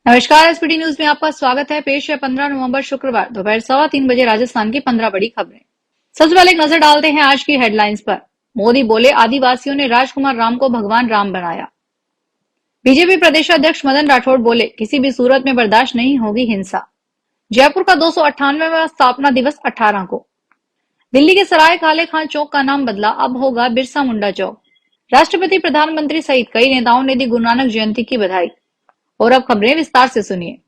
नमस्कार। SPT news में आपका स्वागत है। पेश है 15 नवंबर शुक्रवार दोपहर 3:15 बजे राजस्थान की 15 बड़ी खबरें। सबसे पहले एक नजर डालते हैं आज की हेडलाइंस पर। मोदी बोले, आदिवासियों ने राजकुमार राम को भगवान राम बनाया। बीजेपी प्रदेशाध्यक्ष मदन राठौड़ बोले, किसी भी सूरत में बर्दाश्त नहीं होगी हिंसा। जयपुर का 298वां स्थापना दिवस 18 को। दिल्ली के सराय काले खान चौक का नाम बदला, अब होगा बिरसा मुंडा चौक। राष्ट्रपति, प्रधानमंत्री सहित कई नेताओं ने दी गुरु नानक जयंती की बधाई। और अब खबरें विस्तार से सुनिए।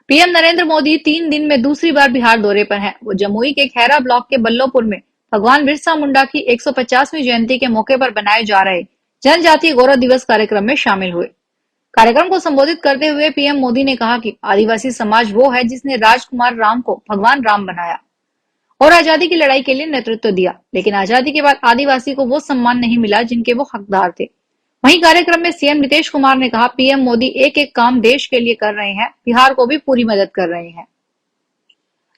पीएम नरेंद्र मोदी 3 दिन में दूसरी बार बिहार दौरे पर हैं। वो जमुई के खैरा ब्लॉक के बल्लोपुर में भगवान बिरसा मुंडा की 150वीं जयंती के मौके पर बनाए जा रहे जनजातीय गौरव दिवस कार्यक्रम में शामिल हुए। कार्यक्रम को संबोधित करते हुए पीएम मोदी ने कहा कि आदिवासी समाज वो है जिसने राजकुमार राम को भगवान राम बनाया और आजादी की लड़ाई के लिए नेतृत्व दिया, लेकिन आजादी के बाद आदिवासी को वो सम्मान नहीं मिला जिनके वो हकदार थे। वहीं कार्यक्रम में सीएम नीतीश कुमार ने कहा, पीएम मोदी एक एक काम देश के लिए कर रहे हैं, बिहार को भी पूरी मदद कर रहे हैं।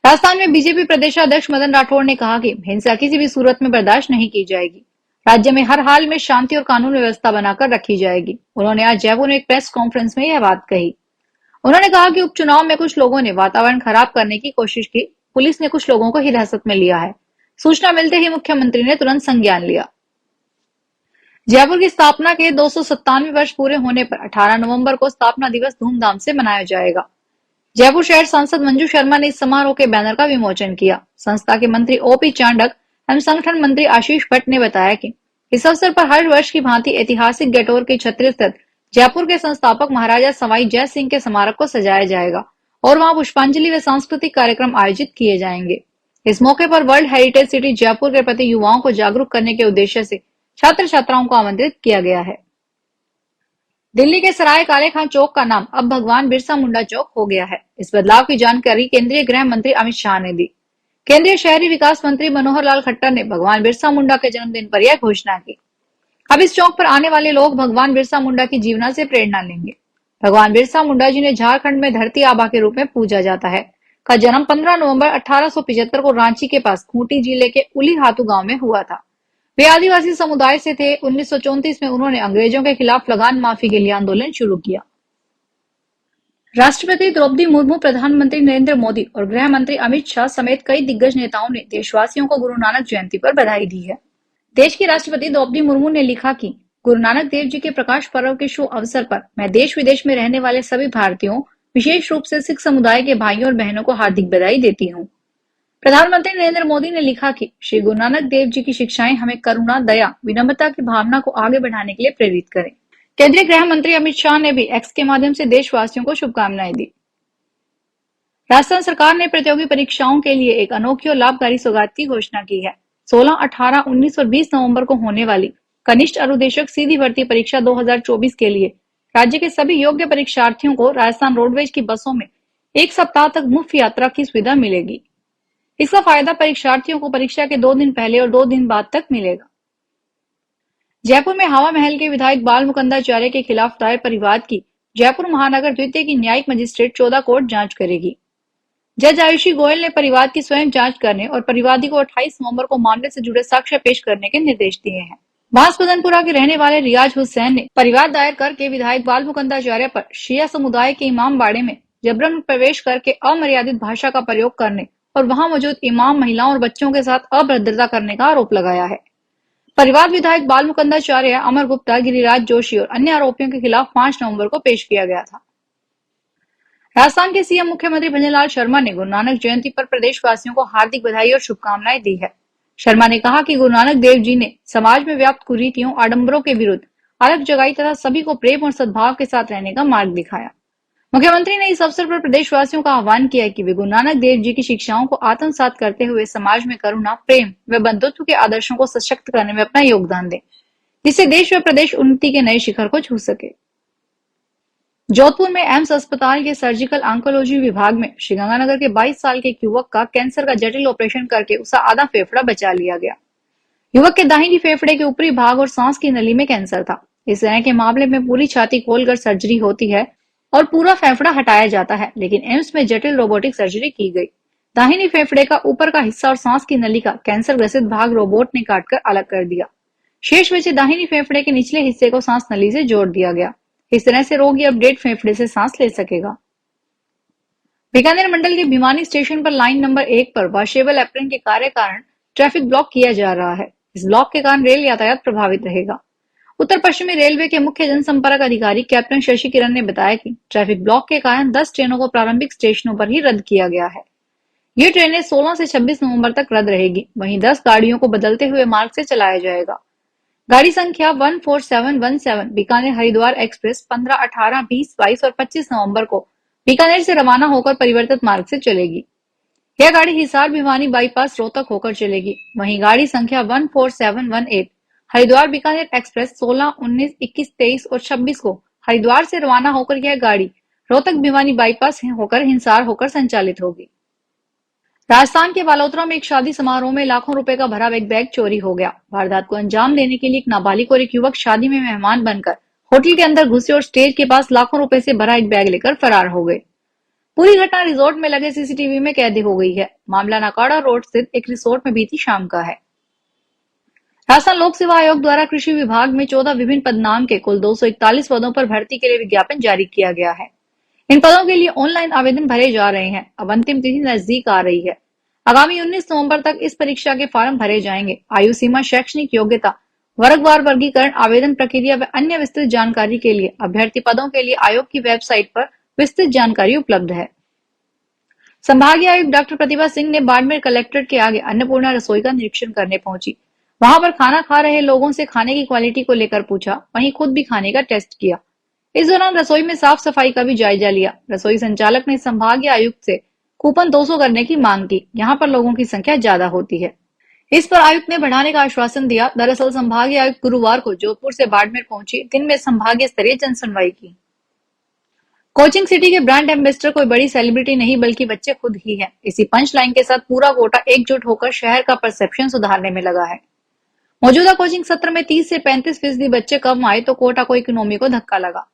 राजस्थान में बीजेपी प्रदेशाध्यक्ष मदन राठौड़ ने कहा कि हिंसा किसी भी सूरत में बर्दाश्त नहीं की जाएगी। राज्य में हर हाल में शांति और कानून व्यवस्था बनाकर रखी जाएगी। उन्होंने आज जयपुर में एक प्रेस कॉन्फ्रेंस में यह बात कही। उन्होंने कहा कि उपचुनाव में कुछ लोगों ने वातावरण खराब करने की कोशिश की। पुलिस ने कुछ लोगों को हिरासत में लिया है। सूचना मिलते ही मुख्यमंत्री ने तुरंत संज्ञान लिया। जयपुर की स्थापना के 297 वर्ष पूरे होने पर 18 नवंबर को स्थापना दिवस धूमधाम से मनाया जाएगा। जयपुर शहर सांसद मंजू शर्मा ने इस समारोह के बैनर का विमोचन किया। संस्था के मंत्री ओपी चांडक एवं संगठन मंत्री आशीष भट्ट ने बताया कि इस अवसर पर हर वर्ष की भांति ऐतिहासिक गेटोर के छत्र स्थित जयपुर के संस्थापक महाराजा सवाई जय सिंह के स्मारक को सजाया जाएगा और वहां पुष्पांजलि व सांस्कृतिक कार्यक्रम आयोजित किए जाएंगे। इस मौके पर वर्ल्ड हेरिटेज सिटी जयपुर के प्रति युवाओं को जागरूक करने के उद्देश्य से छात्र छात्राओं को आमंत्रित किया गया है। दिल्ली के सराय काले खान चौक का नाम अब भगवान बिरसा मुंडा चौक हो गया है। इस बदलाव की जानकारी केंद्रीय गृह मंत्री अमित शाह ने दी। केंद्रीय शहरी विकास मंत्री मनोहर लाल खट्टर ने भगवान बिरसा मुंडा के जन्मदिन पर यह घोषणा की। अब इस चौक पर आने वाले लोग भगवान बिरसा मुंडा की जीवनी से प्रेरणा लेंगे। भगवान बिरसा मुंडा जिन्हें झारखंड में धरती आबा के रूप में पूजा जाता है, का जन्म 15 नवंबर 1875 को रांची के पास खूंटी जिले के उली हाथू गांव में हुआ था। वे आदिवासी समुदाय से थे। 1934 में उन्होंने अंग्रेजों के खिलाफ लगान माफी के लिए आंदोलन शुरू किया। राष्ट्रपति द्रौपदी मुर्मू, प्रधानमंत्री नरेंद्र मोदी और गृह मंत्री अमित शाह समेत कई दिग्गज नेताओं ने देशवासियों को गुरु नानक जयंती पर बधाई दी है। देश की राष्ट्रपति द्रौपदी मुर्मू ने लिखा कि गुरु नानक देव जी के प्रकाश पर्व के शुभ अवसर पर मैं देश विदेश में रहने वाले सभी भारतीयों, विशेष रूप से सिख समुदाय के भाइयों और बहनों को हार्दिक बधाई देती हूँ। प्रधानमंत्री नरेंद्र मोदी ने लिखा कि श्री गुरु नानक देव जी की शिक्षाएं हमें करुणा, दया, विनम्रता की भावना को आगे बढ़ाने के लिए प्रेरित करें। केंद्रीय गृह मंत्री अमित शाह ने भी एक्स के माध्यम से देशवासियों को शुभकामनाएं दी। राजस्थान सरकार ने प्रतियोगी परीक्षाओं के लिए एक अनोखी और लाभकारी सौगात की घोषणा की है। 16, 18, 19 और 20 नवंबर को होने वाली कनिष्ठ अनुदेशक सीधी भर्ती परीक्षा 2024 के लिए राज्य के सभी योग्य परीक्षार्थियों को राजस्थान रोडवेज की बसों में एक सप्ताह तक मुफ्त यात्रा की सुविधा मिलेगी। इसका फायदा परीक्षार्थियों को परीक्षा के 2 दिन पहले और 2 दिन बाद तक मिलेगा। जयपुर में हवा महल के विधायक बाल मुकुंदाचार्य के खिलाफ दायर परिवाद की जयपुर महानगर द्वितीय की न्यायिक मजिस्ट्रेट 14 कोर्ट जांच करेगी। जज आयुषी गोयल ने परिवाद की स्वयं जांच करने और परिवादी को 28 नवंबर को मामले से जुड़े साक्ष्य पेश करने के निर्देश दिए हैं। बांसबदनपुरा के रहने वाले रियाज हुसैन ने परिवाद दायर करके विधायक बाल मुकुंदाचार्य पर शिया समुदाय के इमाम बाड़े में जबरन प्रवेश करके अमर्यादित भाषा का प्रयोग करने और वहां मौजूद इमाम, महिलाओं और बच्चों के साथ अभद्रता करने का आरोप लगाया है। परिवाद विधायक बाल मुकुंदाचार्य, अमर गुप्ता, गिरिराज जोशी और अन्य आरोपियों के खिलाफ 5 नवंबर को पेश किया गया था। राजस्थान के सीएम मुख्यमंत्री भंजनलाल शर्मा ने गुरु नानक जयंती पर प्रदेशवासियों को हार्दिक बधाई और शुभकामनाएं दी है। शर्मा ने कहा कि गुरु नानक देव जी ने समाज में व्याप्त कुरीतियों, आडंबरों के विरुद्ध अलग जगाई तथा सभी को प्रेम और सद्भाव के साथ रहने का मार्ग दिखाया। मुख्यमंत्री ने इस अवसर पर प्रदेशवासियों का आह्वान किया कि वे गुरु नानक देव जी की शिक्षाओं को आत्मसात करते हुए समाज में करुणा, प्रेम व बंधुत्व के आदर्शों को सशक्त करने में अपना योगदान दें, जिससे देश व प्रदेश उन्नति के नए शिखर को छू सके। जोधपुर में एम्स अस्पताल के सर्जिकल ऑन्कोलॉजी विभाग में श्रीगंगानगर के 22 साल के एक युवक का कैंसर का जटिल ऑपरेशन करके उसका आधा फेफड़ा बचा लिया गया। युवक के दाहिनी फेफड़े के ऊपरी भाग और सांस की नली में कैंसर था। इस तरह के मामले में पूरी छाती खोलकर सर्जरी होती है और पूरा फेफड़ा हटाया जाता है, लेकिन एम्स में जटिल रोबोटिक सर्जरी की गई। दाहिनी फेफड़े का ऊपर का हिस्सा और सांस की नली का कैंसर ग्रसित भाग रोबोट ने काटकर अलग कर दिया। शेष बचे दाहिनी फेफड़े के निचले हिस्से को सांस नली से जोड़ दिया गया। इस तरह से रोगी अपडेट फेफड़े से सांस ले सकेगा। बीकानेर मंडल के भिवानी स्टेशन पर लाइन नंबर 1 पर वॉशेबल एप्रन के कार्य कारण ट्रैफिक ब्लॉक किया जा रहा है। इस ब्लॉक के कारण रेल यातायात प्रभावित रहेगा। उत्तर पश्चिमी रेलवे के मुख्य जनसंपर्क अधिकारी कैप्टन शशि किरण ने बताया कि ट्रैफिक ब्लॉक के कारण 10 ट्रेनों को प्रारंभिक स्टेशनों पर ही रद्द किया गया है। ये ट्रेनें 16 से 26 नवंबर तक रद्द रहेगी। वहीं 10 गाड़ियों को बदलते हुए मार्ग से चलाया जाएगा। गाड़ी संख्या 14717 बीकानेर हरिद्वार एक्सप्रेस 15, 18, 20, 22 और 25 नवंबर को बीकानेर से रवाना होकर परिवर्तित मार्ग से चलेगी। यह गाड़ी हिसार भिवानी बाईपास रोहतक होकर चलेगी। वहीं गाड़ी संख्या 14718 हरिद्वार बीकानेर एक्सप्रेस 16, 19, 21, 23 और 26 को हरिद्वार से रवाना होकर यह गाड़ी रोहतक भिवानी बाईपास होकर हिसार होकर संचालित होगी। राजस्थान के बालोतरा में एक शादी समारोह में लाखों रुपए का भरा एक बैग चोरी हो गया। वारदात को अंजाम देने के लिए एक नाबालिग और एक युवक शादी में मेहमान बनकर होटल के अंदर घुसे और स्टेज के पास लाखों रुपए से भरा एक बैग लेकर फरार हो गए। पूरी घटना रिजॉर्ट में लगे सीसीटीवी में कैद हो गई है। मामला नकाड़ा रोड स्थित एक रिसोर्ट में बीती शाम का है। राजस्थान लोक सेवा आयोग द्वारा कृषि विभाग में 14 विभिन्न पदनाम के कुल 241 पदों पर भर्ती के लिए विज्ञापन जारी किया गया है। इन पदों के लिए ऑनलाइन आवेदन भरे जा रहे हैं। अब अंतिम तिथि नजदीक आ रही है। आगामी 19 नवंबर तक इस परीक्षा के फॉर्म भरे जाएंगे। आयु सीमा, शैक्षणिक योग्यता, वर्गवार वर्गीकरण, आवेदन प्रक्रिया व अन्य विस्तृत जानकारी के लिए अभ्यर्थी पदों के लिए आयोग की वेबसाइट पर विस्तृत जानकारी उपलब्ध है। संभागीय आयुक्त डॉक्टर प्रतिभा सिंह ने बाड़मेर कलेक्ट्रेट के आगे अन्नपूर्णा रसोई का निरीक्षण करने पहुंची। वहां पर खाना खा रहे लोगों से खाने की क्वालिटी को लेकर पूछा, वहीं खुद भी खाने का टेस्ट किया। इस दौरान रसोई में साफ सफाई का भी जायजा लिया। रसोई संचालक ने संभागीय आयुक्त से कूपन 200 करने की मांग की। यहाँ पर लोगों की संख्या ज्यादा होती है। इस पर आयुक्त ने बढ़ाने का आश्वासन दिया। दरअसल संभागीय आयुक्त गुरुवार को जोधपुर से बाड़मेर पहुंची। दिन में संभागीय स्तरीय जनसुनवाई की। कोचिंग सिटी के ब्रांड एम्बेसडर कोई बड़ी सेलिब्रिटी नहीं बल्कि बच्चे खुद ही हैं। इसी पंच लाइन के साथ पूरा कोटा एकजुट होकर शहर का परसेप्शन सुधारने में लगा है। मौजूदा कोचिंग सत्र में 30 से 35% बच्चे कम आए तो कोटा को इकोनॉमी को धक्का लगा।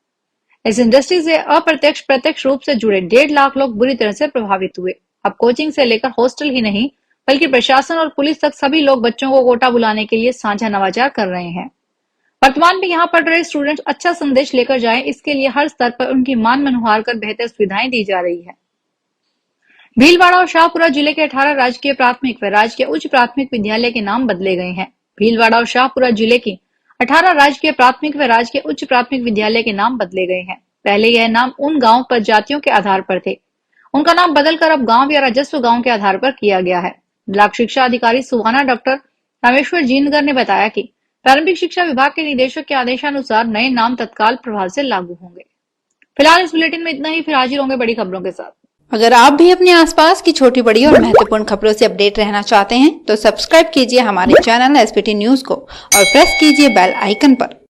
इस इंडस्ट्री से अप्रत्यक्ष प्रत्यक्ष रूप से जुड़े 1.5 लाख लोग बुरी तरह से प्रभावित हुए। अब कोचिंग से लेकर हॉस्टल ही नहीं बल्कि प्रशासन और पुलिस तक सभी लोग बच्चों को कोटा बुलाने के लिए साझा नवाचार कर रहे हैं। वर्तमान में यहाँ पढ़ रहे स्टूडेंट्स अच्छा संदेश लेकर जाएं, इसके लिए हर स्तर पर उनकी मान मनोहार कर बेहतर सुविधाएं दी जा रही है। भीलवाड़ा और शाहपुरा जिले के 18 राजकीय प्राथमिक व राजकीय उच्च प्राथमिक विद्यालय के नाम बदले गए हैं। भीलवाड़ा और शाहपुरा जिले की 18 राजकीय प्राथमिक व राजकीय उच्च प्राथमिक विद्यालय के नाम बदले गए हैं। पहले यह नाम उन गांव पर जातियों के आधार पर थे। उनका नाम बदलकर अब गांव या राजस्व गांव के आधार पर किया गया है। ब्लॉक शिक्षा अधिकारी सुहाना डॉक्टर रामेश्वर जीनगर ने बताया कि प्रारंभिक शिक्षा विभाग के निदेशक के आदेशानुसार नए नाम तत्काल प्रभाव से लागू होंगे। फिलहाल इस बुलेटिन में इतना ही। फिर हाजिर होंगे बड़ी खबरों के साथ। अगर आप भी अपने आसपास की छोटी बड़ी और महत्वपूर्ण खबरों से अपडेट रहना चाहते हैं तो सब्सक्राइब कीजिए हमारे चैनल एसपीटी न्यूज को और प्रेस कीजिए बेल आइकन पर।